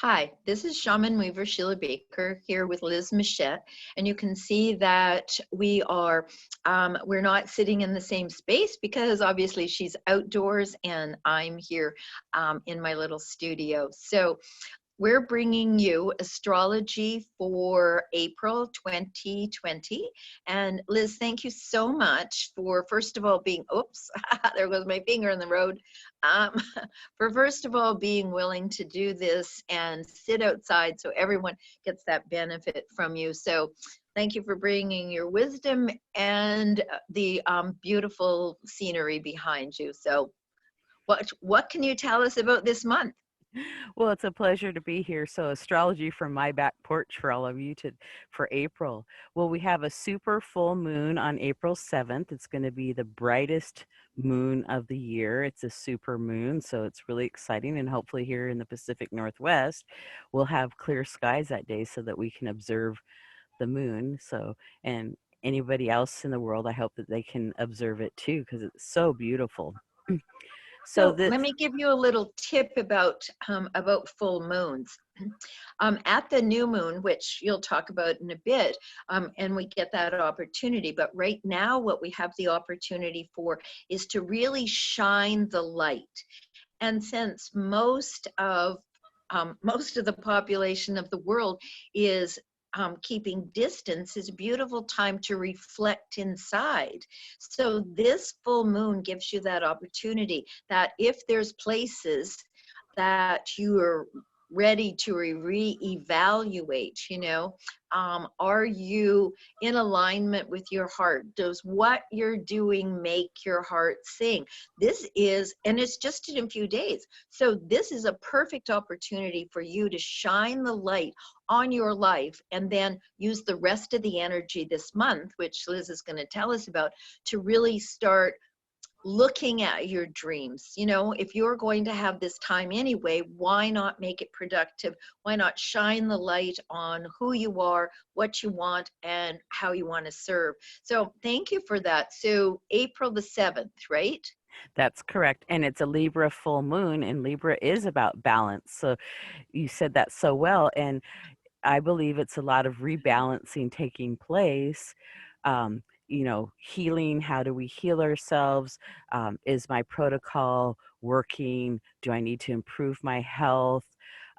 Hi, this is Shaman Weaver Sheila Baker here with Liz Muschett, and you can see that we're not sitting in the same space because obviously she's outdoors and I'm here in my little studio. So we're bringing you astrology for April 2020. And Liz, thank you so much for, first of all, oops, there goes my finger in the road. Um, for first of all, being willing to do this and sit outside so everyone gets that benefit from you. So thank you for bringing your wisdom and the beautiful scenery behind you. So what can you tell us about this month? Well, it's a pleasure to be here. So, astrology from my back porch for all of you for April. Well, we have a super full moon on April 7th. It's going to be the brightest moon of the year. It's a super moon, so it's really exciting. And hopefully, here in the Pacific Northwest, we'll have clear skies that day so that we can observe the moon. So, and anybody else in the world, I hope that they can observe it too because it's so beautiful. So, So this. let me give you a little tip about full moons. At the new moon, which you'll talk about in a bit, and we get that opportunity. But right now, what we have the opportunity for is to really shine the light. And since most of the population of the world is keeping distance, is a beautiful time to reflect inside. So this full moon gives you that opportunity that if there's places that you are ready to reevaluate, are you in alignment with your heart? Does what you're doing make your heart sing? And it's just in a few days. So this is a perfect opportunity for you to shine the light on your life and then use the rest of the energy this month, which Liz is going to tell us about, to really start looking at your dreams. If you're going to have this time anyway, why not make it productive? Why not shine the light on who you are, what you want, and how you want to serve? So thank you for that. So April the 7th, right? That's correct. And it's a Libra full moon, and Libra is about balance. So you said that so well. And I believe it's a lot of rebalancing taking place. Healing. How do we heal ourselves? Is my protocol working? Do I need to improve my health?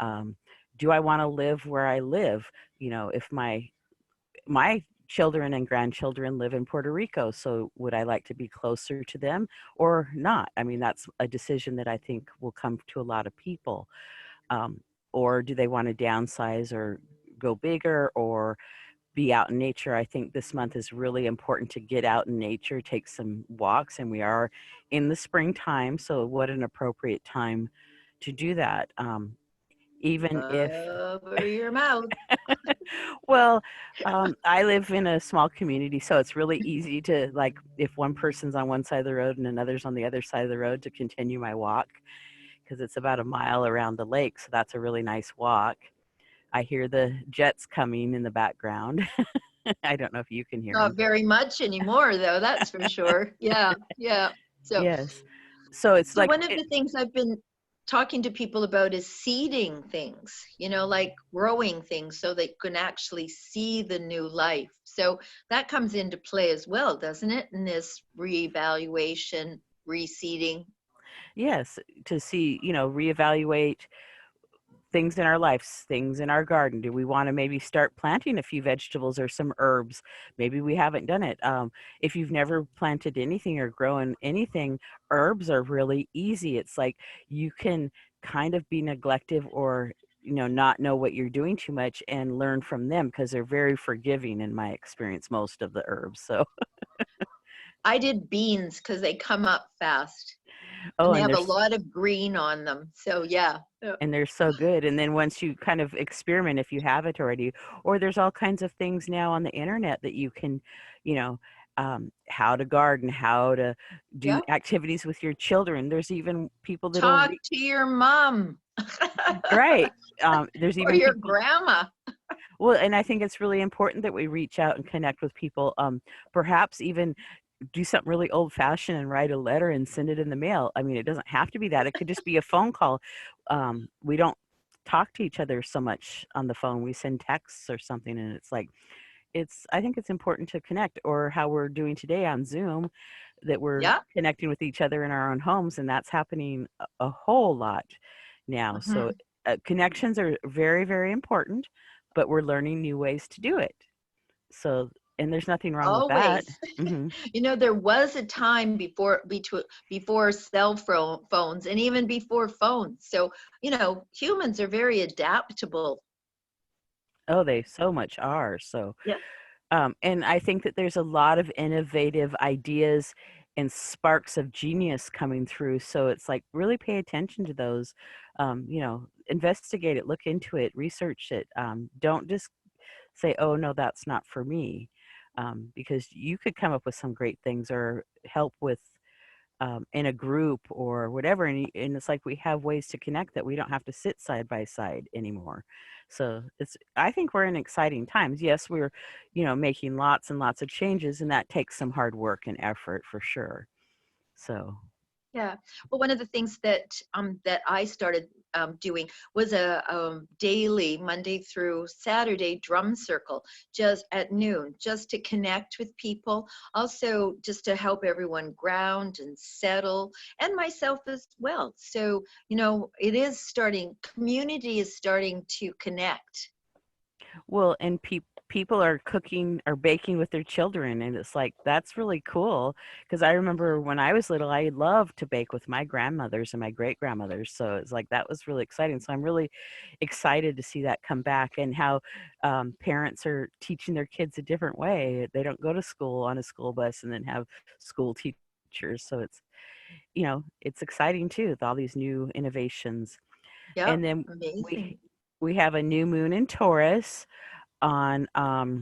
Um, do I want to live where I live? If my children and grandchildren live in Puerto Rico, so would I like to be closer to them or not? I mean, that's a decision that I think will come to a lot of people. Um, or do they want to downsize or go bigger or be out in nature? I think this month is really important to get out in nature, take some walks, and we are in the springtime, so what an appropriate time to do that. Even if Cover your mouth. Well, I live in a small community, so it's really easy to, like, if one person's on one side of the road and another's on the other side of the road, to continue my walk because it's about a mile around the lake, so that's a really nice walk. I hear the jets coming in the background. I don't know if you can hear Not them. very much anymore, though, that's for sure. Yeah, yeah. So Yes. So it's So like one of the things I've been talking to people about is seeding things, like growing things so they can actually see the new life. So that comes into play as well, doesn't it? In this reevaluation, reseeding. yes, to see, reevaluate things in our lives, things in our garden. Do we want to maybe start planting a few vegetables or some herbs? Maybe we haven't done it. If you've never planted anything or grown anything, herbs are really easy. It's like you can kind of be neglective or not know what you're doing too much and learn from them because they're very forgiving in my experience, most of the herbs. So I did beans because they come up fast and oh, they have a lot of green on them. So yeah. and they're so good. And then once you kind of experiment, if you have it already, or there's all kinds of things now on the internet that you can, you know, how to garden, how to do Yeah. activities with your children. There's even people that'll Talk to your mom right. There's or even your people. grandma. Well, and I think it's really important that we reach out and connect with people. Perhaps even do something really old fashioned and write a letter and send it in the mail. I mean, it doesn't have to be that. It could just be a phone call. We don't talk to each other so much on the phone. We send texts or something, and it's like, I think it's important to connect, or how we're doing today on Zoom, that we're Yeah. connecting with each other in our own homes, and that's happening a whole lot now. So Hmm. connections are very, very important, but we're learning new ways to do it. So, and there's nothing wrong with that. Always. Hmm. There was a time before phones and even before phones. So, humans are very adaptable. Oh, they so much are. So, Yeah. and I think that there's a lot of innovative ideas and sparks of genius coming through. So it's like, really pay attention to those. Investigate it, look into it, research it. Don't just say, "Oh no, that's not for me," because you could come up with some great things, or help with, in a group or whatever. And it's like, we have ways to connect that we don't have to sit side by side anymore. So I think we're in exciting times. Yes, we're, making lots and lots of changes, and that takes some hard work and effort for sure. So, Yeah. Well, one of the things that I started doing was a daily Monday through Saturday drum circle just at noon, just to connect with people, also just to help everyone ground and settle, and myself as well. So, it is starting, community is starting to connect. well, and people are cooking or baking with their children, and it's like, that's really cool. Because I remember when I was little, I loved to bake with my grandmothers and my great grandmothers. So it's like, that was really exciting. So I'm really excited to see that come back, and how parents are teaching their kids a different way. They don't go to school on a school bus and then have school teachers. So it's exciting too, with all these new innovations. And Yep. then we Amazing. we have a new moon in Taurus on, I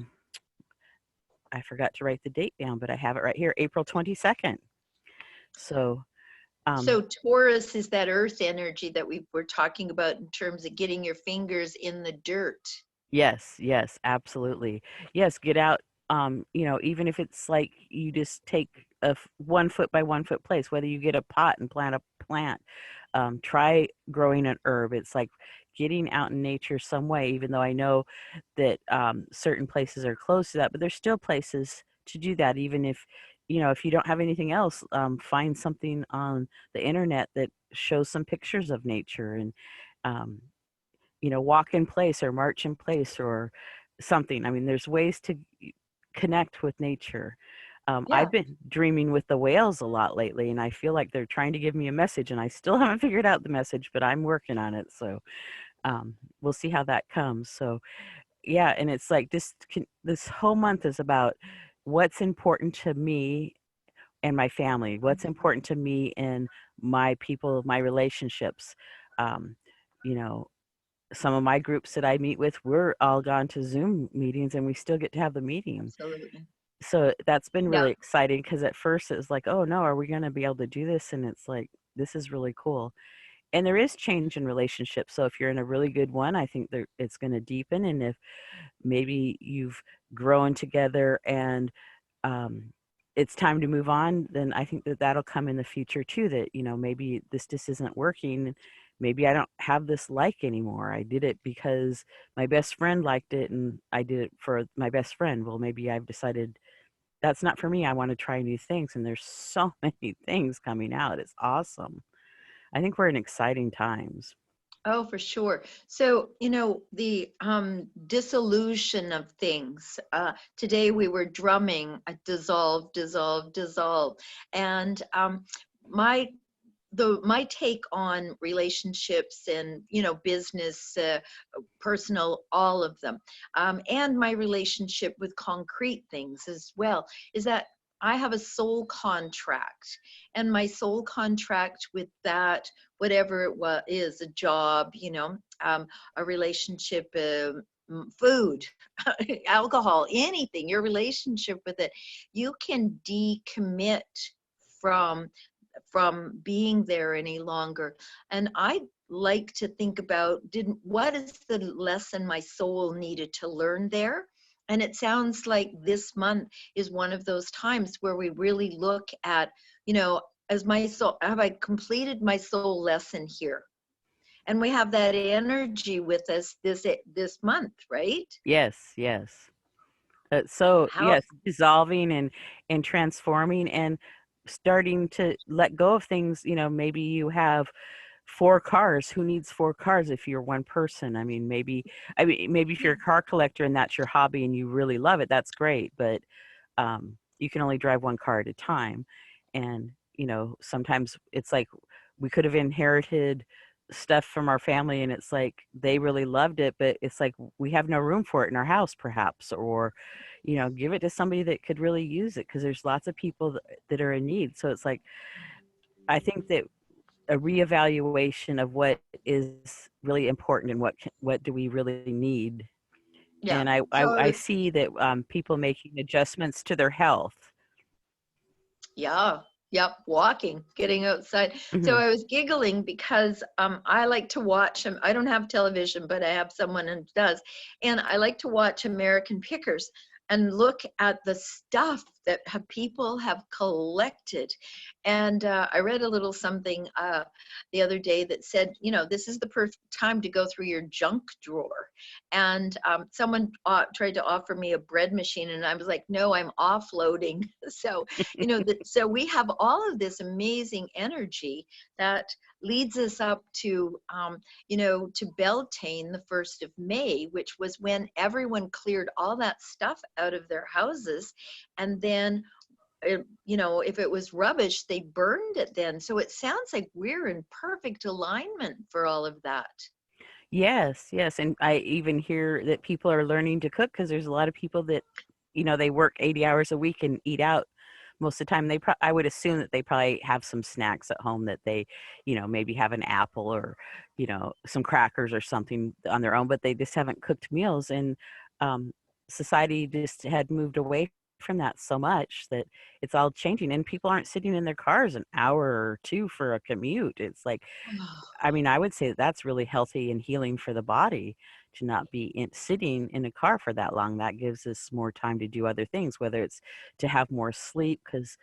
forgot to write the date down, but I have it right here, April 22nd. So, um So Taurus is that earth energy that we were talking about in terms of getting your fingers in the dirt. yes, yes, absolutely. Yes, get out, even if it's like, you just take a 1 foot by 1 foot place, whether you get a pot and plant a plant, try growing an herb. It's like getting out in nature some way, even though I know that certain places are closed to that, but there's still places to do that. Even if you don't have anything else, find something on the internet that shows some pictures of nature, and um, walk in place or march in place or something. I mean, there's ways to connect with nature. I've Yeah. been dreaming with the whales a lot lately, and I feel like they're trying to give me a message, and I still haven't figured out the message, but I'm working on it. So we'll see how that comes. So yeah, and it's like, this whole month is about what's important to me and my family, what's important to me and my people, my relationships. Um, you know, some of my groups that I meet with, we're all gone to Zoom meetings, and we still get to have the meeting. Absolutely. So that's been Yeah. really exciting, because at first it was like, oh no, are we going to be able to do this? And it's like, this is really cool. And there is change in relationships. So if you're in a really good one, I think it's going to deepen. And if maybe you've grown together, and um, it's time to move on, then I think that that'll come in the future too. That, maybe this just isn't working. Maybe I don't have this like anymore. I did it because my best friend liked it, and I did it for my best friend. Well, maybe I've decided that's not for me. I want to try new things. And there's so many things coming out. It's awesome. I think we're in exciting times. Oh, for sure. So, the dissolution of things. Today we were drumming a dissolve, dissolve, dissolve. And my my take on relationships and business, personal, all of them, and my relationship with concrete things as well, is that I have a soul contract, and my soul contract with that, whatever is a job, a relationship, food, alcohol, anything, your relationship with it, you can decommit from being there any longer. And I like to think about, didn't what is the lesson my soul needed to learn there? And it sounds like this month is one of those times where we really look at, as my soul, have I completed my soul lesson here? And we have that energy with us this month, right? Yes, yes. So How yes, dissolving and transforming and starting to let go of things. Maybe you have four cars. Who needs four cars if you're one person? Maybe if you're a car collector and that's your hobby and you really love it, that's great. But you can only drive one car at a time. And sometimes it's like we could have inherited stuff from our family and it's like they really loved it, but it's like we have no room for it in our house perhaps, or give it to somebody that could really use it, because there's lots of people that are in need. So it's like I think that a reevaluation of what is really important and what do we really need. yeah. And I So see that people making adjustments to their health. yeah, yep, walking, getting outside. So Hmm. I was giggling because I like to watch. I don't have television, but I have someone who does, and I like to watch American Pickers and look at the stuff that people have collected. And I read a little something the other day that said, this is the perfect time to go through your junk drawer. And someone tried to offer me a bread machine, and I was like, no, I'm offloading. So so we have all of this amazing energy that leads us up to to Beltane, the 1st of May, which was when everyone cleared all that stuff out of their houses. And then if it was rubbish, they burned it then. So it sounds like we're in perfect alignment for all of that. Yes, yes. And I even hear that people are learning to cook, because there's a lot of people that, they work 80 hours a week and eat out most of the time. I would assume that they probably have some snacks at home that they, maybe have an apple or, some crackers or something on their own, but they just haven't cooked meals. And um, society just had moved away from that so much that it's all changing, and people aren't sitting in their cars an hour or two for a commute. It's like, I would say that that's really healthy and healing for the body to not be sitting in a car for that long. That gives us more time to do other things, whether it's to have more sleep, because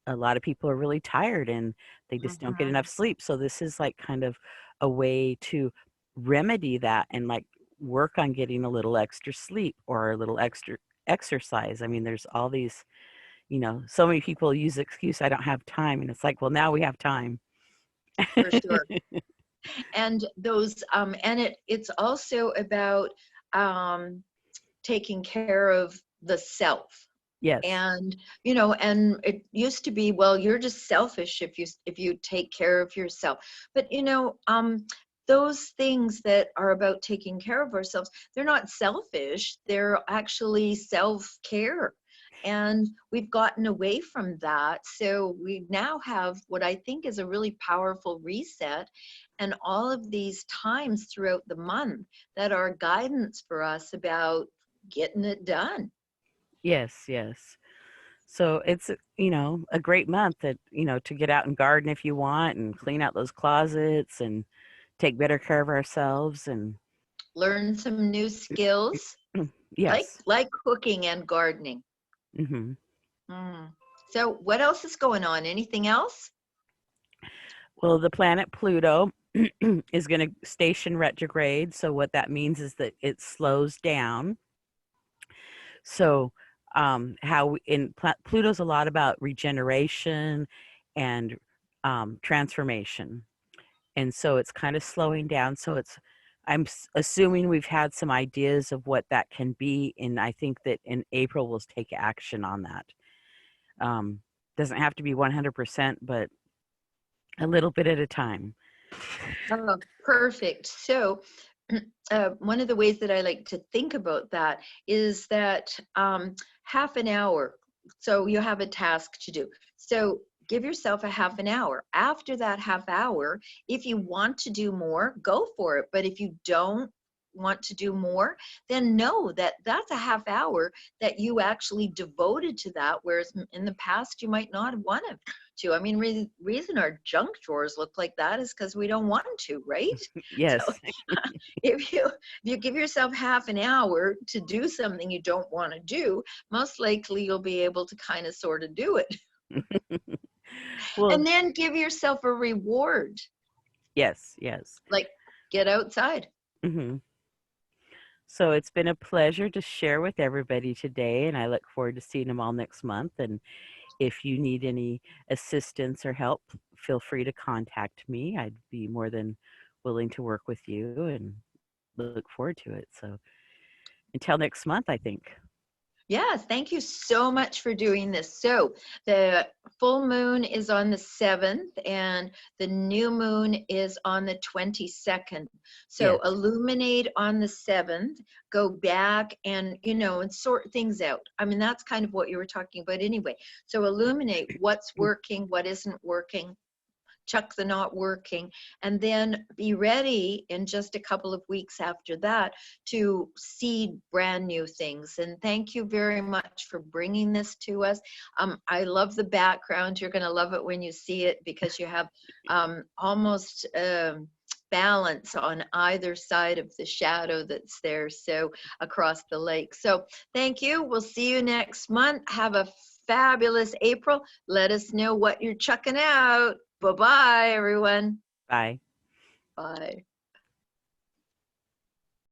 a lot of people are really tired and they just don't get enough Mhm. sleep. So this is like kind of a way to remedy that and like work on getting a little extra sleep or a little extra exercise. There's all these, so many people use the excuse, I don't have time. And it's like, well, now we have time. For sure. And those and it's also about um taking care of the self. Yes. And and it used to be, well, you're just selfish if you take care of yourself. But those things that are about taking care of ourselves, they're not selfish, they're actually self-care. And we've gotten away from that, so we now have what I think is a really powerful reset, and all of these times throughout the month that are guidance for us about getting it done. Yes, yes. So it's, a great month that, to get out and garden if you want and clean out those closets and take better care of ourselves and Learn some new skills like yes. cooking and gardening. Hmm. Mm. So what else is going on? Anything else? Well, the planet Pluto is going to station retrograde. So what that means is that it slows down. So Pluto's a lot about regeneration and transformation. And so it's kind of slowing down. So assuming we've had some ideas of what that can be, and I think that in April we'll take action on that. um, doesn't have to be 100%, but a little bit at a time. Oh, perfect. So one of the ways that I like to think about that is that half an hour. So you have a task to do. So give yourself a half an hour. After that half hour, if you want to do more, go for it. But if you don't want to do more, then know that that's a half hour that you actually devoted to that. Whereas in the past, you might not have wanted to. I mean, reason our junk drawers look like that is because we don't want to, right? So Yes. if you give yourself half an hour to do something you don't want to do, most likely you'll be able to kind of sort of do it. Well, And then give yourself a reward, yes, yes. like get outside. Hmm. So it's been a pleasure to share with everybody today, and I look forward to seeing them all next month. And if you need any assistance or help, feel free to contact me. I'd be more than willing to work with you and look forward to it. So until next month, I think. Yes, thank you so much for doing this. So the full moon is on the 7th and the new moon is on the 22nd. Yes. So illuminate on the 7th, go back and, and sort things out. I mean, that's kind of what you were talking about anyway. So illuminate what's working, what isn't working, chuck the not working, and then be ready in just a couple of weeks after that to seed brand new things. And thank you very much for bringing this to us. I love the background. You're going to love it when you see it because you have almost balance on either side of the shadow that's there, so across the lake. So thank you. We'll see you next month. Have a fabulous April. Let us know what you're chucking out. Bye-bye, everyone. Bye. Bye.